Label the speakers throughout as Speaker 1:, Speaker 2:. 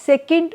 Speaker 1: 2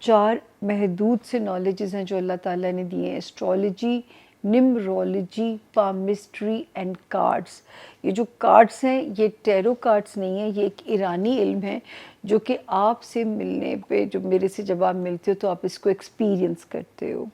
Speaker 1: 4 محدود سے نالجز ہیں جو اللہ تعالیٰ نے دیے ہیں: اسٹرالوجی، نمرولوجی، پامسٹری اینڈ کارڈس۔ یہ جو کارڈس ہیں یہ ٹیرو کارڈس نہیں ہیں، یہ ایک ایرانی علم ہے جو کہ آپ سے ملنے پہ، جو میرے سے جب آپ ملتے ہو تو آپ اس کو ایکسپیرینس کرتے ہو۔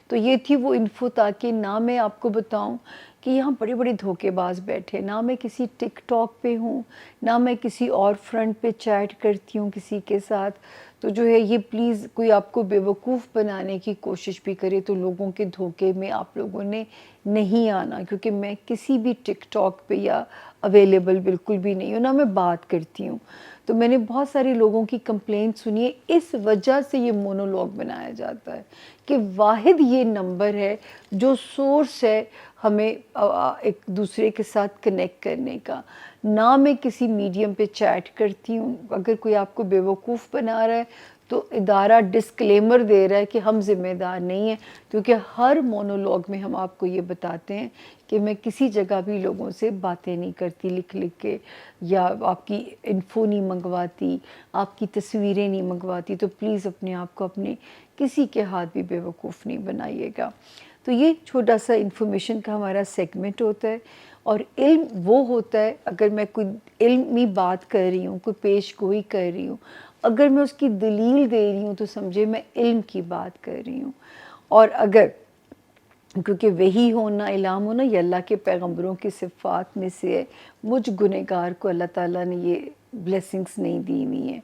Speaker 1: تو یہ تھی وہ انفو، تاکہ نہ میں آپ کو بتاؤں کہ یہاں بڑے بڑے دھوکے باز بیٹھے، نہ میں کسی ٹک ٹاک پہ ہوں، نہ میں کسی اور فرنٹ پہ چیٹ کرتی ہوں کسی کے ساتھ۔ تو جو ہے یہ پلیز کوئی آپ کو بیوقوف بنانے کی کوشش بھی کرے تو لوگوں کے دھوکے میں آپ لوگوں نے نہیں آنا، کیونکہ میں کسی بھی ٹک ٹاک پہ یا اویلیبل بالکل بھی نہیں ہوں، نہ میں بات کرتی ہوں۔ تو میں نے بہت سارے لوگوں کی کمپلینٹ سنی ہے، اس وجہ سے یہ مونولوگ بنایا جاتا ہے کہ واحد یہ نمبر ہے جو سورس ہے ہمیں ایک دوسرے کے ساتھ کنیکٹ کرنے کا۔ نہ میں کسی میڈیم پہ چیٹ کرتی ہوں۔ اگر کوئی آپ کو بیوقوف بنا رہا ہے تو ادارہ ڈسکلیمر دے رہا ہے کہ ہم ذمہ دار نہیں ہیں، کیونکہ ہر مونولوگ میں ہم آپ کو یہ بتاتے ہیں کہ میں کسی جگہ بھی لوگوں سے باتیں نہیں کرتی لکھ کے، یا آپ کی انفو نہیں منگواتی، آپ کی تصویریں نہیں منگواتی۔ تو پلیز اپنے آپ کو اپنے کسی کے ہاتھ بھی بیوقوف نہیں بنائیے گا۔ تو یہ چھوٹا سا انفارمیشن کا ہمارا سیگمنٹ ہوتا ہے، اور علم وہ ہوتا ہے، اگر میں کوئی علمی بات کر رہی ہوں، کوئی پیش گوئی کر رہی ہوں، اگر میں اس کی دلیل دے رہی ہوں تو سمجھے میں علم کی بات کر رہی ہوں۔ اور اگر، کیونکہ وحی ہونا، الہام ہونا یہ اللہ کے پیغمبروں کی صفات میں سے ہے، مجھ گنہگار کو اللہ تعالیٰ نے یہ بلیسنگز نہیں دی ہوئی ہیں۔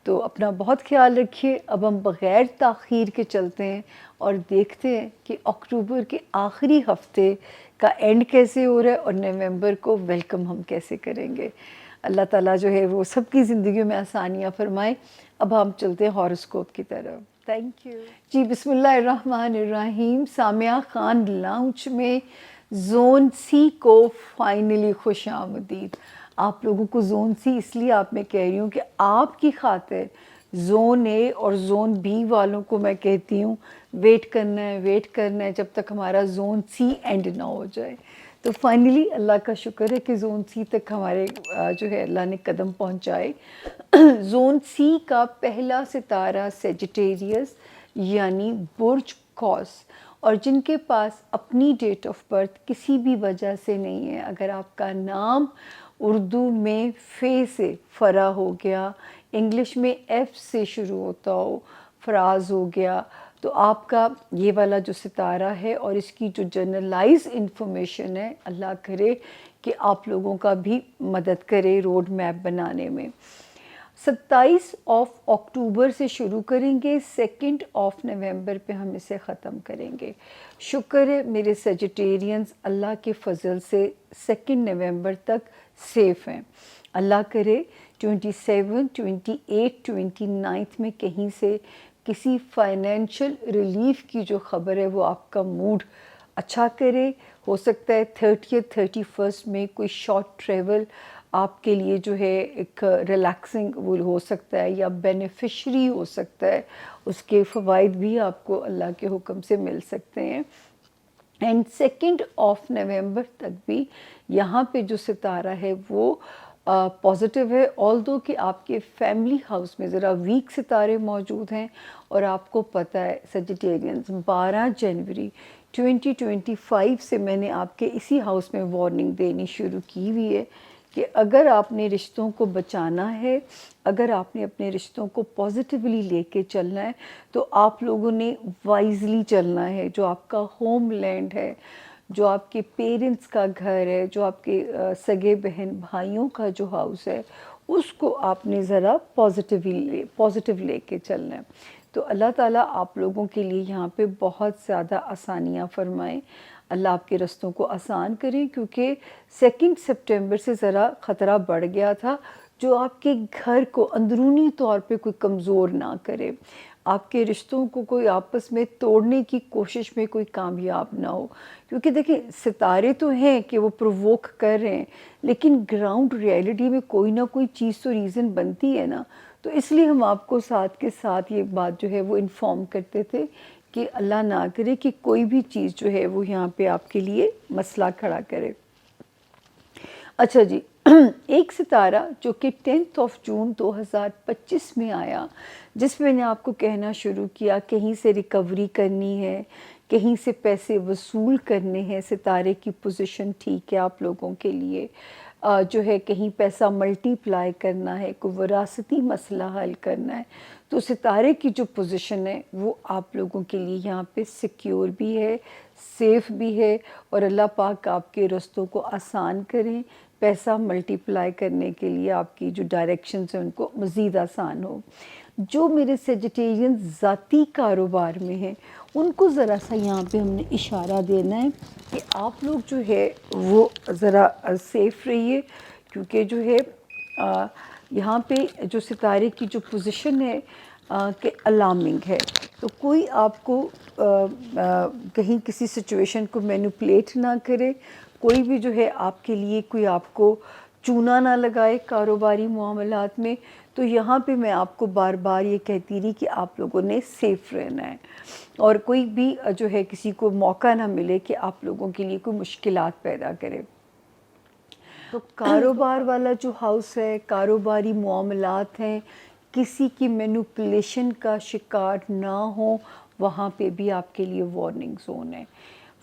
Speaker 1: تو اپنا بہت خیال رکھیے۔ اب ہم بغیر تاخیر کے چلتے ہیں اور دیکھتے ہیں کہ اکتوبر کے آخری ہفتے کا اینڈ کیسے ہو رہا ہے اور نومبر کو ویلکم ہم کیسے کریں گے۔ اللہ تعالیٰ جو ہے وہ سب کی زندگیوں میں آسانیاں فرمائے۔ اب ہم چلتے ہیں ہاروسکوپ کی طرف۔ تھینک یو جی۔ بسم اللہ الرحمن الرحیم۔ سامعہ خان لاؤنج میں زون سی کو فائنلی خوش آمدید۔ آپ لوگوں کو زون سی اس لیے آپ میں کہہ رہی ہوں کہ آپ کی خاطر زون اے اور زون بی والوں کو میں کہتی ہوں ویٹ کرنا ہے جب تک ہمارا زون سی اینڈ نہ ہو جائے۔ تو فائنلی اللہ کا شکر ہے کہ زون سی تک ہمارے جو ہے اللہ نے قدم پہنچائے۔ زون سی کا پہلا ستارہ سیجیٹیریس یعنی برج قوس، اور جن کے پاس اپنی ڈیٹ آف برتھ کسی بھی وجہ سے نہیں ہے، اگر آپ کا نام اردو میں فے سے فرا ہو گیا، انگلش میں ایف سے شروع ہوتا ہو، فراز ہو گیا، تو آپ کا یہ والا جو ستارہ ہے اور اس کی جو جنرلائز انفارمیشن ہے، اللہ کرے کہ آپ لوگوں کا بھی مدد کرے روڈ میپ بنانے میں۔ 27 اکتوبر سے شروع کریں گے، 2 نومبر پہ ہم اسے ختم کریں گے۔ شکر ہے میرے سیجیٹیرینز اللہ کے فضل سے 2 نومبر تک سیف ہیں۔ اللہ کرے 27، 28، 29 میں کہیں سے کسی فائنینشل ریلیف کی جو خبر ہے وہ آپ کا موڈ اچھا کرے۔ ہو سکتا ہے 30، 31 میں کوئی شارٹ ٹریول آپ کے لیے جو ہے ایک ریلیکسنگ وہ ہو سکتا ہے یا بینیفیشری ہو سکتا ہے، اس کے فوائد بھی آپ کو اللہ کے حکم سے مل سکتے ہیں۔ اینڈ 2 نومبر تک بھی یہاں پہ جو ستارہ ہے وہ پازیٹیو ہے، آلدو کہ آپ کے فیملی ہاؤس میں ذرا ویک ستارے موجود ہیں، اور آپ کو پتہ ہے سیجیٹیرینز 12 جنوری 2025 سے میں نے آپ کے اسی ہاؤس میں وارننگ دینی شروع کی ہوئی ہے کہ اگر آپ نے رشتوں کو بچانا ہے، اگر آپ نے اپنے رشتوں کو پازیٹیولی لے کے چلنا ہے تو آپ لوگوں نے وائزلی چلنا ہے۔ جو آپ کا ہوم لینڈ ہے، جو آپ کے پیرنٹس کا گھر ہے، جو آپ کے سگے بہن بھائیوں کا جو ہاؤس ہے، اس کو آپ نے ذرا پازیٹیو لے کے چلنا ہے۔ تو اللہ تعالیٰ آپ لوگوں کے لیے یہاں پہ بہت زیادہ آسانیاں فرمائیں، اللہ آپ کے رستوں کو آسان کریں، کیونکہ 2 سپٹمبر سے ذرا خطرہ بڑھ گیا تھا جو آپ کے گھر کو اندرونی طور پہ کوئی کمزور نہ کرے، آپ کے رشتوں کو کوئی آپس میں توڑنے کی کوشش میں کوئی کامیاب نہ ہو۔ کیونکہ دیکھیں ستارے تو ہیں کہ وہ پرووک کر رہے ہیں، لیکن گراؤنڈ ریئلٹی میں کوئی نہ کوئی چیز تو ریزن بنتی ہے نا۔ تو اس لیے ہم آپ کو ساتھ کے ساتھ یہ بات جو ہے وہ انفارم کرتے تھے کہ اللہ نہ کرے کہ کوئی بھی چیز جو ہے وہ یہاں پہ آپ کے لیے مسئلہ کھڑا کرے۔ اچھا جی، ایک ستارہ جو کہ 10 جون 2025 میں آیا، جس میں نے آپ کو کہنا شروع کیا کہیں سے ریکوری کرنی ہے، کہیں سے پیسے وصول کرنے ہیں، ستارے کی پوزیشن ٹھیک ہے آپ لوگوں کے لیے، جو ہے کہیں پیسہ ملٹی پلائی کرنا ہے، کوئی وراثتی مسئلہ حل کرنا ہے، تو ستارے کی جو پوزیشن ہے وہ آپ لوگوں کے لیے یہاں پہ سیکیور بھی ہے، سیف بھی ہے، اور اللہ پاک آپ کے رستوں کو آسان کریں، پیسہ ملٹی پلائی کرنے کے لیے آپ کی جو ڈائریکشنز ہیں ان کو مزید آسان ہو۔ جو میرے سیجیٹیرین ذاتی کاروبار میں ہیں ان کو ذرا سا یہاں پہ ہم نے اشارہ دینا ہے کہ آپ لوگ جو ہے وہ ذرا سیف رہیے، کیونکہ جو ہے یہاں پہ جو ستارے کی جو پوزیشن ہے کہ الارمنگ ہے، تو کوئی آپ کو کہیں کسی سچویشن کو مینوپلیٹ نہ کرے، کوئی بھی جو ہے آپ کے لیے کوئی آپ کو چونا نہ لگائے کاروباری معاملات میں۔ تو یہاں پہ میں آپ کو بار بار یہ کہتی رہی کہ آپ لوگوں نے سیف رہنا ہے، اور کوئی بھی جو ہے کسی کو موقع نہ ملے کہ آپ لوگوں کے لیے کوئی مشکلات پیدا کرے۔ تو کاروبار والا جو ہاؤس ہے، کاروباری معاملات ہیں، کسی کی مینوپولیشن کا شکار نہ ہو، وہاں پہ بھی آپ کے لیے وارننگ زون ہے۔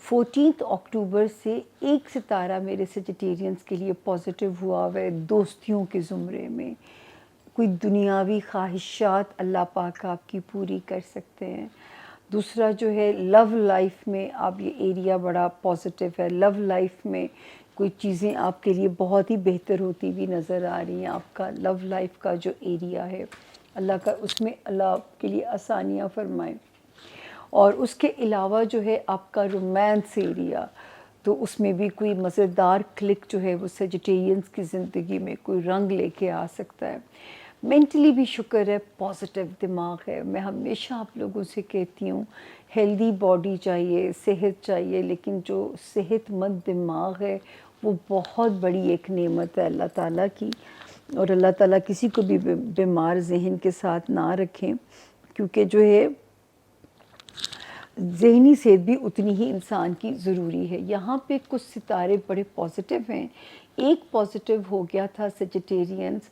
Speaker 1: 14 اکتوبر سے ایک ستارہ میرے سیجیٹیرینز کے لیے پازیٹیو ہوا ہوا ہے دوستیوں کے زمرے میں۔ کوئی دنیاوی خواہشات اللہ پاک آپ کی پوری کر سکتے ہیں۔ دوسرا جو ہے لو لائف میں اب یہ ایریا بڑا پازیٹیو ہے، لو لائف میں کوئی چیزیں آپ کے لیے بہت ہی بہتر ہوتی ہوئی نظر آ رہی ہیں۔ آپ کا لو لائف کا جو ایریا ہے اللہ کا، اس میں اللہ آپ کے لیے آسانیاں فرمائے۔ اور اس کے علاوہ جو ہے آپ کا رومانس ایریا، تو اس میں بھی کوئی مزیدار کلک جو ہے وہ سیجیٹیرینز کی زندگی میں کوئی رنگ لے کے آ سکتا ہے۔ مینٹلی بھی شکر ہے، پازیٹیو دماغ ہے۔ میں ہمیشہ آپ لوگوں سے کہتی ہوں ہیلدی باڈی چاہیے، صحت چاہیے، لیکن جو صحت مند دماغ ہے وہ بہت بڑی ایک نعمت ہے اللہ تعالیٰ کی، اور اللہ تعالیٰ کسی کو بھی بیمار ذہن کے ساتھ نہ رکھیں، کیونکہ جو ہے ذہنی صحت بھی اتنی ہی انسان کی ضروری ہے۔ یہاں پہ کچھ ستارے بڑے پازیٹیو ہیں۔ ایک پازیٹیو ہو گیا تھا سیجیٹیرینز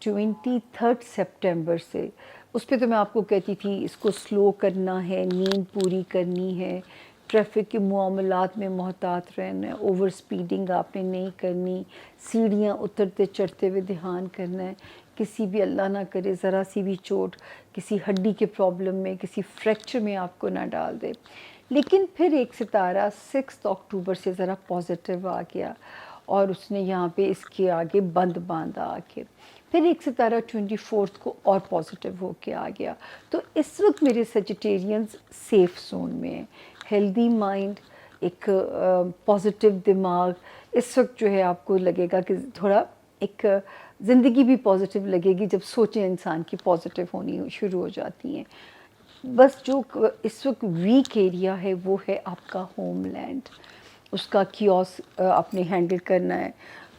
Speaker 1: 23 سپٹمبر سے، اس پہ تو میں آپ کو کہتی تھی اس کو سلو کرنا ہے، نیند پوری کرنی ہے، ٹریفک کے معاملات میں محتاط رہنا ہے، اوور سپیڈنگ آپ نے نہیں کرنی، سیڑھیاں اترتے چڑھتے ہوئے دھیان کرنا ہے، کسی بھی اللہ نہ کرے ذرا سی بھی چوٹ کسی ہڈی کے پرابلم میں، کسی فریکچر میں آپ کو نہ ڈال دے۔ لیکن پھر ایک ستارہ 6 اکتوبر سے ذرا پازیٹیو آ گیا، اور اس نے یہاں پہ اس کے آگے بند باندھا آ کے۔ پھر ایک ستارہ 24 کو اور پازیٹیو ہو کے آ گیا۔ تو اس وقت میرے سیجیٹیرینز سیف زون میں ہیں، ہیلدی مائنڈ، ایک پازیٹیو دماغ۔ اس وقت جو ہے آپ کو لگے گا کہ تھوڑا ایک زندگی بھی پازیٹیو لگے گی جب سوچیں انسان کی پازیٹیو ہونی شروع ہو جاتی ہیں۔ بس جو اس وقت ویک ایریا ہے وہ ہے آپ کا ہوم لینڈ، اس کا کیوس آپ نے ہینڈل کرنا ہے،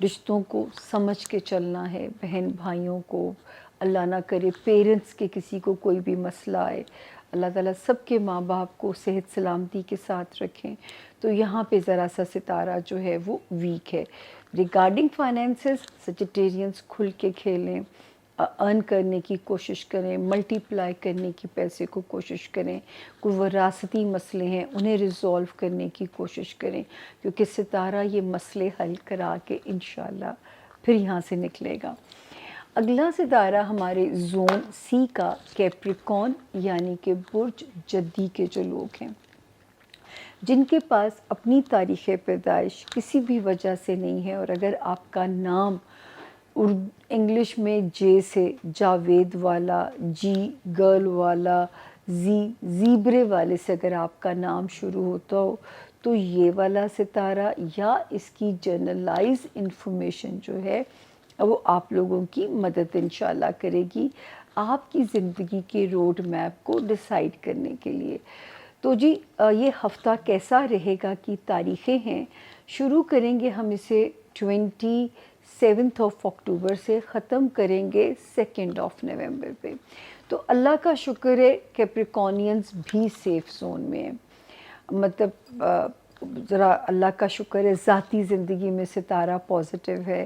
Speaker 1: رشتوں کو سمجھ کے چلنا ہے، بہن بھائیوں کو، اللہ نہ کرے پیرنٹس کے کسی کو کوئی بھی مسئلہ آئے، اللہ تعالیٰ سب کے ماں باپ کو صحت سلامتی کے ساتھ رکھیں۔ تو یہاں پہ ذرا سا ستارہ جو ہے وہ ویک ہے۔ ریگارڈنگ فائنینسز سیجیٹیرینز کھل کے کھیلیں، ارن کرنے کی کوشش کریں، ملٹی پلائی کرنے کی پیسے کو کوشش کریں، کوئی وراثتی مسئلے ہیں انہیں ریزولو کرنے کی کوشش کریں، کیونکہ ستارہ یہ مسئلے حل کرا کے انشاءاللہ پھر یہاں سے نکلے گا۔ اگلا ستارہ ہمارے زون سی کا کیپریکون یعنی کہ برج جدی کے جو لوگ ہیں، جن کے پاس اپنی تاریخ پیدائش کسی بھی وجہ سے نہیں ہے، اور اگر آپ کا نام انگلش میں جے سے جاوید والا، جی گرل والا، زیبرے والے سے اگر آپ کا نام شروع ہوتا ہو، تو یہ والا ستارہ یا اس کی جنرلائز انفارمیشن جو ہے وہ آپ لوگوں کی مدد انشاءاللہ کرے گی آپ کی زندگی کے روڈ میپ کو ڈیسائیڈ کرنے کے لیے۔ تو جی یہ ہفتہ کیسا رہے گا کی تاریخیں ہیں، شروع کریں گے ہم اسے 27 اکتوبر سے، ختم کریں گے 2 نومبر پہ۔ تو اللہ کا شکر ہے کیپریکونینز بھی سیف زون میں ہیں، مطلب ذرا اللہ کا شکر ہے ذاتی زندگی میں ستارہ پازیٹیو ہے،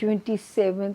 Speaker 1: 27,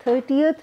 Speaker 1: 30th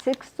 Speaker 1: 6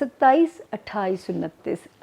Speaker 1: 27, 28, 29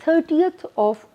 Speaker 1: 30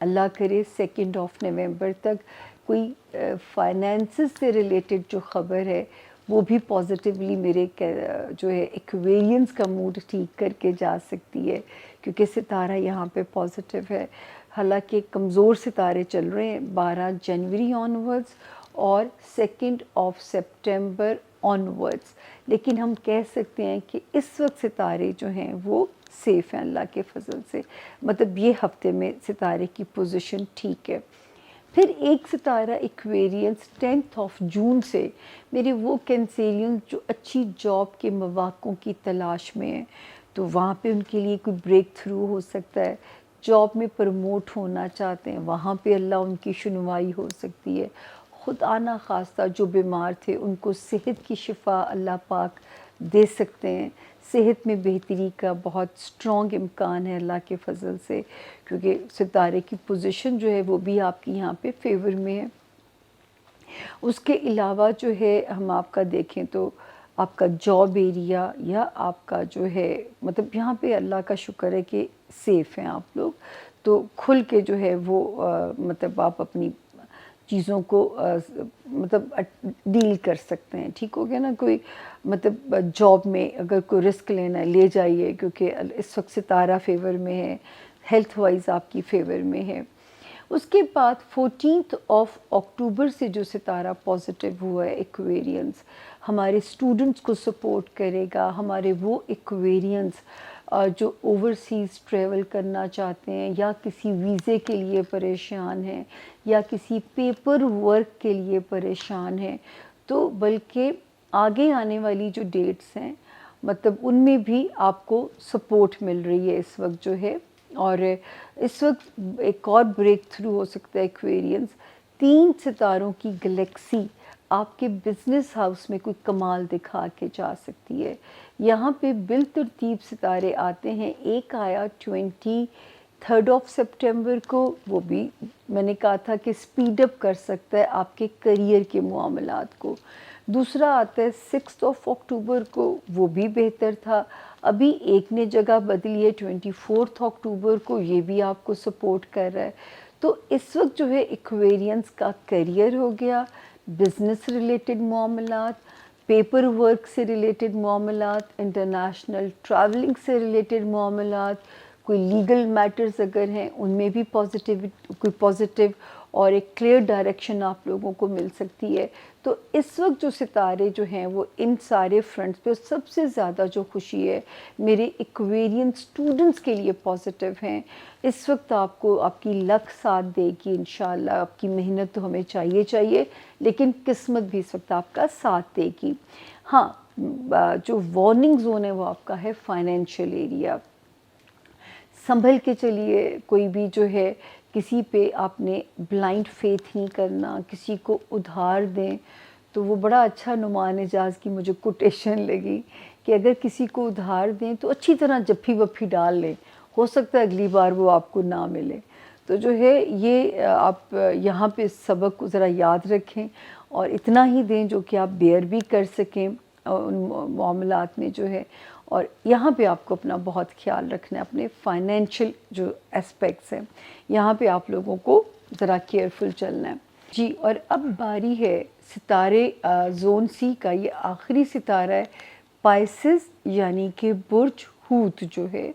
Speaker 1: اللہ کرے 2 نومبر تک کوئی فائنینسز سے ریلیٹڈ جو خبر ہے وہ بھی پازیٹیولی میرے جو ہے ایکویرینس کا موڈ ٹھیک کر کے جا سکتی ہے، کیونکہ ستارہ یہاں پہ پازیٹیو ہے. حالانکہ کمزور ستارے چل رہے ہیں 12 جنوری آنورڈز اور 2 سپٹمبر آنورڈز، لیکن ہم کہہ سکتے ہیں کہ اس وقت ستارے جو ہیں وہ سیف ہیں اللہ کے فضل سے. مطلب یہ ہفتے میں ستارے کی پوزیشن ٹھیک ہے. پھر ایک ستارہ ایکویرینس 10 جون سے میرے وہ کینسیرینس جو اچھی جاب کے مواقعوں کی تلاش میں ہیں، تو وہاں پہ ان کے لیے کوئی بریک تھرو ہو سکتا ہے. جاب میں پروموٹ ہونا چاہتے ہیں، وہاں پہ اللہ ان کی شنوائی ہو سکتی ہے. خدا نہ خواستہ جو بیمار تھے ان کو صحت کی شفا اللہ پاک دے سکتے ہیں. صحت میں بہتری کا بہت اسٹرانگ امکان ہے اللہ کے فضل سے، کیونکہ ستارے کی پوزیشن جو ہے وہ بھی آپ کی یہاں پہ فیور میں ہے. اس کے علاوہ جو ہے ہم آپ کا دیکھیں تو آپ کا جاب ایریا یا آپ کا جو ہے مطلب یہاں پہ اللہ کا شکر ہے کہ سیف ہیں آپ لوگ، تو کھل کے جو ہے وہ مطلب آپ اپنی چیزوں کو مطلب ڈیل کر سکتے ہیں. ٹھیک ہو گیا نا؟ کوئی مطلب جاب میں اگر کوئی رسک لینا ہے لے جائیے، کیونکہ اس وقت ستارہ فیور میں ہے، ہیلتھ وائز آپ کی فیور میں ہے. اس کے بعد 14 اکتوبر سے جو ستارہ پازیٹیو ہوا ہے ایکویرینس، ہمارے اسٹوڈنٹس کو سپورٹ کرے گا. ہمارے وہ ایکویرینس جو اوورسیز ٹریول کرنا چاہتے ہیں یا کسی ویزے کے لیے پریشان ہیں یا کسی پیپر ورک کے لیے پریشان ہیں، تو بلکہ آگے آنے والی جو ڈیٹس ہیں مطلب ان میں بھی آپ کو سپورٹ مل رہی ہے اس وقت جو ہے. اور اس وقت ایک اور بریک تھرو ہو سکتا ہے ایکویرینس، 3 ستاروں کی گلیکسی آپ کے بزنس ہاؤس میں کوئی کمال دکھا کے جا سکتی ہے. یہاں پہ بالترتیب ستارے آتے ہیں. ایک آیا 23 کو، وہ بھی میں نے کہا تھا کہ سپیڈ اپ کر سکتا ہے آپ کے کریئر کے معاملات کو. دوسرا آتا ہے 6 کو، وہ بھی بہتر تھا. ابھی ایک نے جگہ بدلی ہے 24 کو، یہ بھی آپ کو سپورٹ کر رہا ہے. تو اس وقت جو ہے ایکویرینس کا کریئر ہو گیا، بزنس ریلیٹڈ معاملات، پیپر ورک سے ریلیٹڈ معاملات، انٹرنیشنل ٹریولنگ سے ریلیٹڈ معاملات، کوئی لیگل میٹرز اگر ہیں ان میں بھی کوئی پازیٹیو اور ایک کلیئر ڈائریکشن آپ لوگوں کو مل سکتی ہے. تو اس وقت جو ستارے جو ہیں وہ ان سارے فرنٹس پہ سب سے زیادہ جو خوشی ہے میرے ایکویرینس اسٹوڈنٹس کے لیے پازیٹیو ہیں. اس وقت آپ کو آپ کی لک ساتھ دے گی انشاءاللہ. آپ کی محنت تو ہمیں چاہیے لیکن قسمت بھی اس وقت آپ کا ساتھ دے گی. ہاں، جو وارننگ زون ہے وہ آپ کا ہے فائنینشیل ایریا. سنبھل کے چلیے. کوئی بھی جو ہے کسی پہ آپ نے بلائنڈ فیتھ نہیں کرنا. کسی کو ادھار دیں تو وہ بڑا اچھا نعمان حجاز کی مجھے کوٹیشن لگی کہ اگر کسی کو ادھار دیں تو اچھی طرح جپھی وپھی ڈال لیں، ہو سکتا ہے اگلی بار وہ آپ کو نہ ملے. تو جو ہے یہ آپ یہاں پہ سبق کو ذرا یاد رکھیں اور اتنا ہی دیں جو کہ آپ بیئر بھی کر سکیں ان معاملات میں جو ہے. اور یہاں پہ آپ کو اپنا بہت خیال رکھنا ہے. اپنے فائنینشیل جو اسپیکٹس ہیں یہاں پہ آپ لوگوں کو ذرا کیئرفل چلنا ہے. جی، اور اب باری ہے ستارے زون سی کا. یہ آخری ستارہ ہے پائسز یعنی کہ برج حوت جو ہے.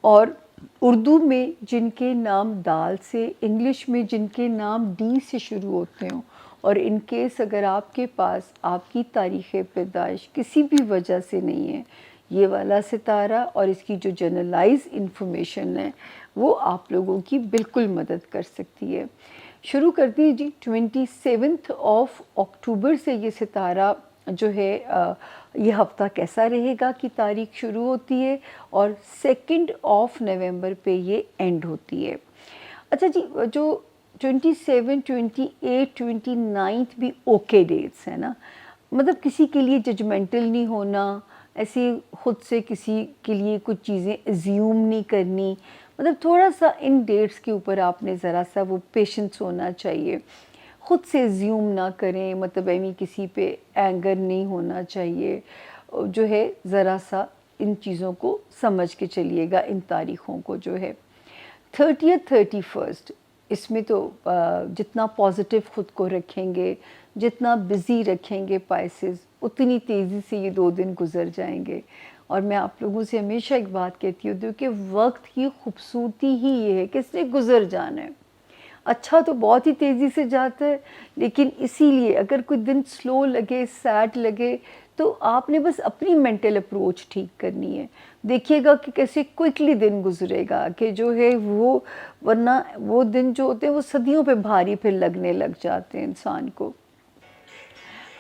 Speaker 1: اور اردو میں جن کے نام دال سے، انگلش میں جن کے نام ڈی سے شروع ہوتے ہوں، اور ان کیس اگر آپ کے پاس آپ کی تاریخ پیدائش کسی بھی وجہ سے نہیں ہے، یہ والا ستارہ اور اس کی جو جنرلائز انفارمیشن ہے وہ آپ لوگوں کی بالکل مدد کر سکتی ہے. شروع کرتی ہے جی. 27 اکتوبر سے یہ ستارہ جو ہے یہ ہفتہ کیسا رہے گا کی تاریخ شروع ہوتی ہے اور 2 نومبر پہ یہ اینڈ ہوتی ہے. اچھا جی، جو 27، 28، 29 بھی اوکے ڈیٹس ہیں نا. مطلب کسی کے لیے ججمنٹل نہیں ہونا، ایسے خود سے کسی کے لیے کچھ چیزیں ایزیوم نہیں کرنی. مطلب تھوڑا سا ان ڈیٹس کے اوپر آپ نے ذرا سا وہ پیشنس ہونا چاہیے. خود سے ایزیوم نہ کریں، مطلب ایمی کسی پہ اینگر نہیں ہونا چاہیے. جو ہے ذرا سا ان چیزوں کو سمجھ کے چلیے گا ان تاریخوں کو جو ہے. 30th 31st اس میں تو جتنا پازیٹیو خود کو رکھیں گے، جتنا بزی رکھیں گے پائسز، اتنی تیزی سے یہ 2 دن گزر جائیں گے. اور میں آپ لوگوں سے ہمیشہ ایک بات کہتی ہوں کہ وقت کی خوبصورتی ہی یہ ہے کہ اس نے گزر جانا ہے. اچھا تو بہت ہی تیزی سے جاتا ہے، لیکن اسی لیے اگر کوئی دن سلو لگے، سیڈ لگے، تو آپ نے بس اپنی مینٹل اپروچ ٹھیک کرنی ہے. دیکھیے گا کہ کیسے کوئکلی دن گزرے گا کہ جو ہے وہ، ورنہ وہ دن جو ہوتے ہیں وہ صدیوں پہ بھاری پھر لگنے لگ جاتے ہیں انسان کو.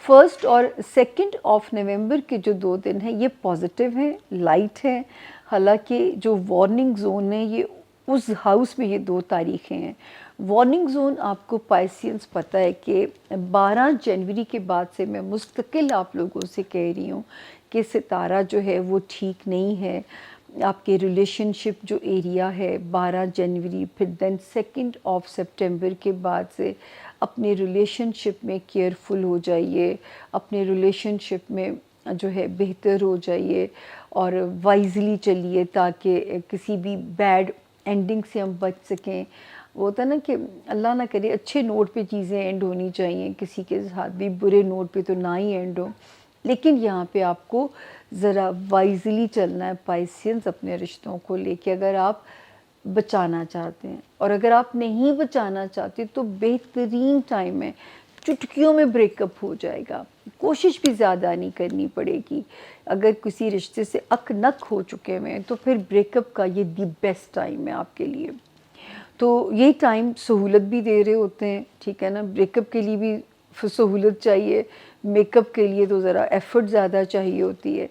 Speaker 1: 1 اور 2 نومبر کے جو 2 دن ہیں یہ پازیٹیو ہیں، لائٹ ہیں. حالانکہ جو وارننگ زون ہے یہ اس ہاؤس میں یہ 2 تاریخیں ہیں. وارننگ زون آپ کو پائسینس پتہ ہے کہ 12 جنوری کے بعد سے میں مستقل آپ لوگوں سے کہہ رہی ہوں کہ ستارہ جو ہے وہ ٹھیک نہیں ہے. آپ کے ریلیشن شپ جو ایریا ہے 12 جنوری، پھر دین 2 سپٹمبر کے بعد سے اپنے ریلیشن شپ میں کیئرفل ہو جائیے، اپنے ریلیشن شپ میں جو ہے بہتر ہو جائیے اور وائزلی چلیے تاکہ کسی بھی بیڈ اینڈنگ سے ہم بچ سکیں. وہ ہوتا ہے نا کہ اللہ نہ کرے اچھے نوٹ پہ چیزیں اینڈ ہونی چاہیے، کسی کے ساتھ بھی برے نوٹ پہ تو نہ ہی اینڈ ہو. لیکن یہاں پہ آپ کو ذرا وائزلی چلنا ہے پائسینس اپنے رشتوں کو لے کے، اگر آپ بچانا چاہتے ہیں. اور اگر آپ نہیں بچانا چاہتے تو بہترین ٹائم ہے، چٹکیوں میں بریک اپ ہو جائے گا. کوشش بھی زیادہ نہیں کرنی پڑے گی. اگر کسی رشتے سے اک نک ہو چکے ہوئے ہیں تو پھر بریک اپ کا یہ دی بیسٹ ٹائم ہے آپ کے لیے. تو یہ ٹائم سہولت بھی دے رہے ہوتے ہیں، ٹھیک ہے نا. بریک اپ کے لیے بھی سہولت چاہیے، میک اپ کے لیے تو ذرا ایفرٹ زیادہ چاہیے ہوتی ہے.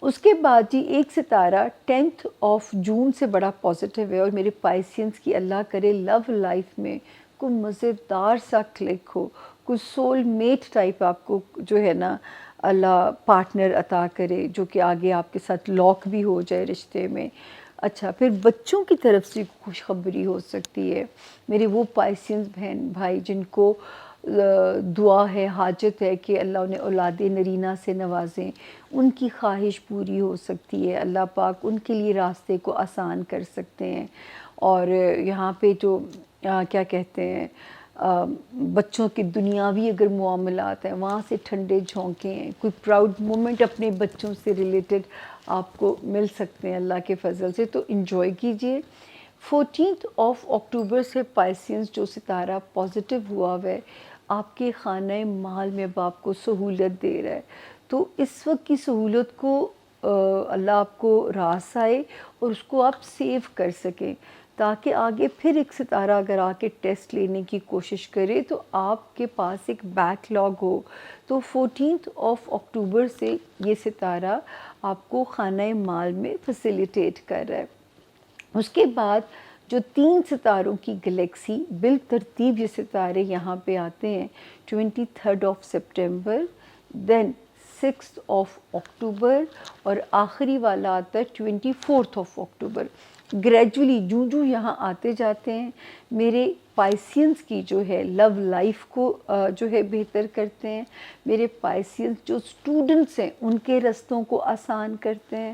Speaker 1: اس کے بعد جی 1 ستارہ 10 جون سے بڑا پازیٹیو ہے، اور میرے پائسینس کی اللہ کرے لو لائف میں کوئی مزیدار سا کلک ہو، کوئی سول میٹ ٹائپ آپ کو جو ہے نا اللہ پارٹنر عطا کرے جو کہ آگے آپ کے ساتھ لاک بھی ہو جائے رشتے میں. اچھا، پھر بچوں کی طرف سے خوشخبری ہو سکتی ہے. میرے وہ پائسینس بہن بھائی جن کو دعا ہے، حاجت ہے کہ اللہ انہیں اولاد نرینہ سے نوازیں، ان کی خواہش پوری ہو سکتی ہے. اللہ پاک ان کے لیے راستے کو آسان کر سکتے ہیں. اور یہاں پہ جو کیا کہتے ہیں بچوں کے دنیاوی اگر معاملات ہیں وہاں سے ٹھنڈے جھونکے ہیں، کوئی پراؤڈ مومنٹ اپنے بچوں سے ریلیٹڈ آپ کو مل سکتے ہیں اللہ کے فضل سے، تو انجوائے کیجئے. 14 اکتوبر سے پائسینس جو ستارہ پازیٹیو ہوا ہوا ہے آپ کے خانہ مال میں اب آپ کو سہولت دے رہا ہے. تو اس وقت کی سہولت کو اللہ آپ کو راس آئے اور اس کو آپ سیو کر سکیں، تاکہ آگے پھر ایک ستارہ اگر آ کے ٹیسٹ لینے کی کوشش کرے تو آپ کے پاس ایک بیک لاگ ہو. تو 14 اکتوبر سے یہ ستارہ آپ کو خانہ مال میں فیسیلیٹیٹ کر رہا ہے. اس کے بعد جو 3 ستاروں کی گلیکسی بالترتیب یہ ستارے یہاں پہ آتے ہیں 23 سپٹمبر، دین 6 اکتوبر، اور آخری والا آتا ہے 24 اکتوبر. گریجولی جو یہاں آتے جاتے ہیں میرے پائسینس کی جو ہے لو لائف کو جو ہے بہتر کرتے ہیں. میرے پائسینس جو اسٹوڈنٹس ہیں ان کے رستوں کو آسان کرتے ہیں.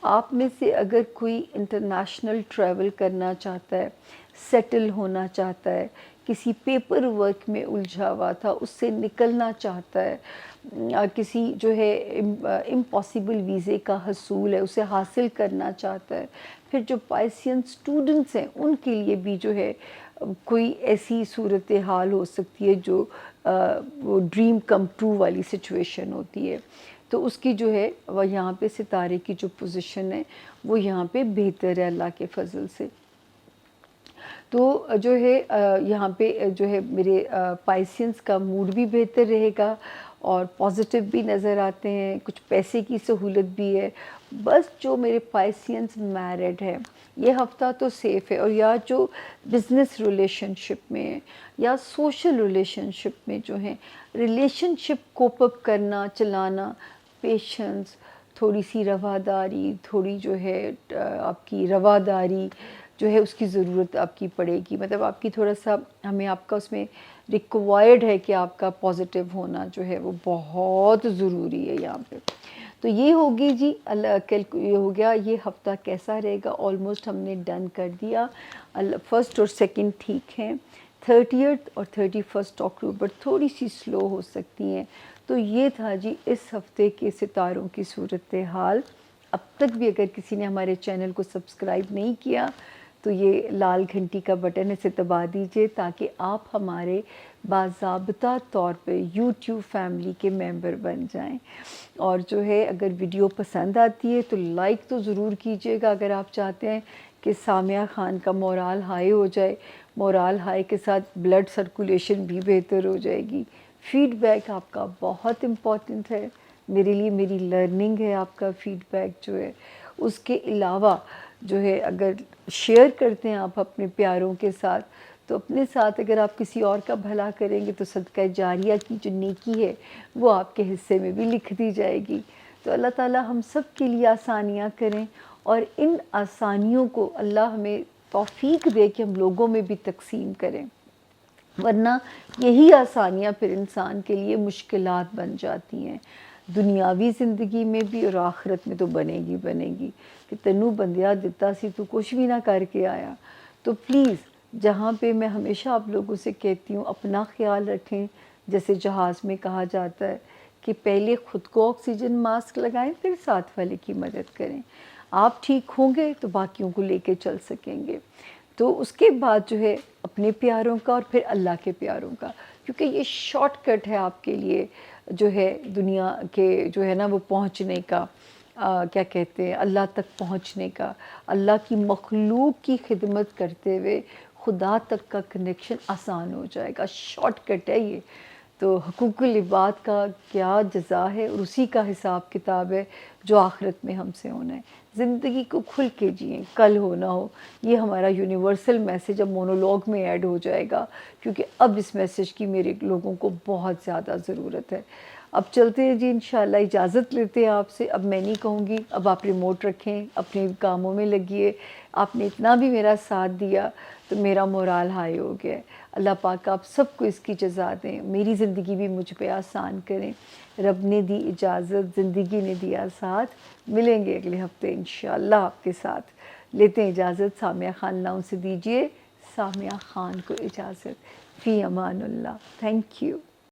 Speaker 1: آپ میں سے اگر کوئی انٹرنیشنل ٹریول کرنا چاہتا ہے، سیٹل ہونا چاہتا ہے، کسی پیپر ورک میں الجھا ہوا تھا اس سے نکلنا چاہتا ہے، کسی جو ہے امپاسبل ویزے کا حصول ہے اسے حاصل کرنا چاہتا ہے، پھر جو پائسین اسٹوڈنٹس ہیں ان کے لیے بھی جو ہے کوئی ایسی صورتحال ہو سکتی ہے جو وہ ڈریم کم ٹرو والی سچویشن ہوتی ہے. تو اس کی جو ہے وہ یہاں پہ ستارے کی جو پوزیشن ہے وہ یہاں پہ بہتر ہے اللہ کے فضل سے. تو جو ہے یہاں پہ جو ہے میرے پائسینس کا موڈ بھی بہتر رہے گا اور پازیٹیو بھی نظر آتے ہیں، کچھ پیسے کی سہولت بھی ہے. بس جو میرے پائسینس میرڈ ہے یہ ہفتہ تو سیف ہے، اور یا جو بزنس ریلیشن شپ میں ہے یا سوشل ریلیشن شپ میں جو ہیں، ریلیشن شپ کوپ اپ کرنا چلانا، پیشنس، تھوڑی سی رواداری، تھوڑی جو ہے آپ کی رواداری جو ہے اس کی ضرورت آپ کی پڑے گی. مطلب آپ کی تھوڑا سا ہمیں آپ کا اس میں ریکوائرڈ ہے کہ آپ کا پازیٹیو ہونا جو ہے وہ بہت ضروری ہے یہاں پہ. تو یہ ہوگی جی اللہ یہ ہو گیا یہ ہفتہ کیسا رہے گا، آلموسٹ ہم نے ڈن کر دیا. اللہ 1 اور 2 ٹھیک ہیں، 30 اور 31 اکتوبر تھوڑی سی سلو ہو سکتی ہیں. تو یہ تھا جی اس ہفتے کے ستاروں کی صورتحال. اب تک بھی اگر کسی نے ہمارے چینل کو سبسکرائب نہیں کیا تو یہ لال گھنٹی کا بٹن اسے دبا دیجئے تاکہ آپ ہمارے باضابطہ طور پہ یوٹیوب فیملی کے ممبر بن جائیں. اور جو ہے اگر ویڈیو پسند آتی ہے تو لائک تو ضرور کیجئے گا اگر آپ چاہتے ہیں کہ سامیہ خان کا مورال ہائی ہو جائے. مورال ہائی کے ساتھ بلڈ سرکولیشن بھی بہتر ہو جائے گی. فیڈ بیک آپ کا بہت امپورٹنٹ ہے میرے لیے، میری لرننگ ہے آپ کا فیڈ بیک جو ہے. اس کے علاوہ جو ہے اگر شیئر کرتے ہیں آپ اپنے پیاروں کے ساتھ تو اپنے ساتھ اگر آپ کسی اور کا بھلا کریں گے تو صدقہ جاریہ کی جو نیکی ہے وہ آپ کے حصے میں بھی لکھ دی جائے گی. تو اللہ تعالی ہم سب کے لیے آسانیاں کریں اور ان آسانیوں کو اللہ ہمیں توفیق دے کہ ہم لوگوں میں بھی تقسیم کریں، ورنہ یہی آسانیاں پھر انسان کے لیے مشکلات بن جاتی ہیں. دنیاوی زندگی میں بھی اور آخرت میں تو بنے گی کہ تینوں بندیا دتا سی تو کچھ بھی نہ کر کے آیا. تو پلیز جہاں پہ میں ہمیشہ آپ لوگوں سے کہتی ہوں اپنا خیال رکھیں، جیسے جہاز میں کہا جاتا ہے کہ پہلے خود کو آکسیجن ماسک لگائیں پھر ساتھ والے کی مدد کریں. آپ ٹھیک ہوں گے تو باقیوں کو لے کے چل سکیں گے. تو اس کے بعد جو ہے اپنے پیاروں کا اور پھر اللہ کے پیاروں کا، کیونکہ یہ شارٹ کٹ ہے آپ کے لیے جو ہے دنیا کے جو ہے نا وہ پہنچنے کا، کیا کہتے ہیں، اللہ تک پہنچنے کا. اللہ کی مخلوق کی خدمت کرتے ہوئے خدا تک کا کنیکشن آسان ہو جائے گا. شارٹ کٹ ہے یہ. تو حقوق العباد کا کیا جزا ہے اور اسی کا حساب کتاب ہے جو آخرت میں ہم سے ہونا ہے. زندگی کو کھل کے جئیں، کل ہو نہ ہو. یہ ہمارا یونیورسل میسیج اب مونولوگ میں ایڈ ہو جائے گا کیونکہ اب اس میسیج کی میرے لوگوں کو بہت زیادہ ضرورت ہے. اب چلتے ہیں جی انشاءاللہ، اجازت لیتے ہیں آپ سے. اب میں نہیں کہوں گی، اب آپ ریموٹ رکھیں، اپنے کاموں میں لگیے. آپ نے اتنا بھی میرا ساتھ دیا تو میرا مورال ہائی ہو گیا ہے. اللہ پاک آپ سب کو اس کی جزا دیں، میری زندگی بھی مجھ پہ آسان کریں. رب نے دی اجازت، زندگی نے دیا ساتھ. ملیں گے اگلے ہفتے انشاءاللہ آپ کے ساتھ. لیتے ہیں اجازت. سامیہ خان لاؤں سے دیجیے سامیہ خان کو اجازت. فی امان اللہ. Thank you.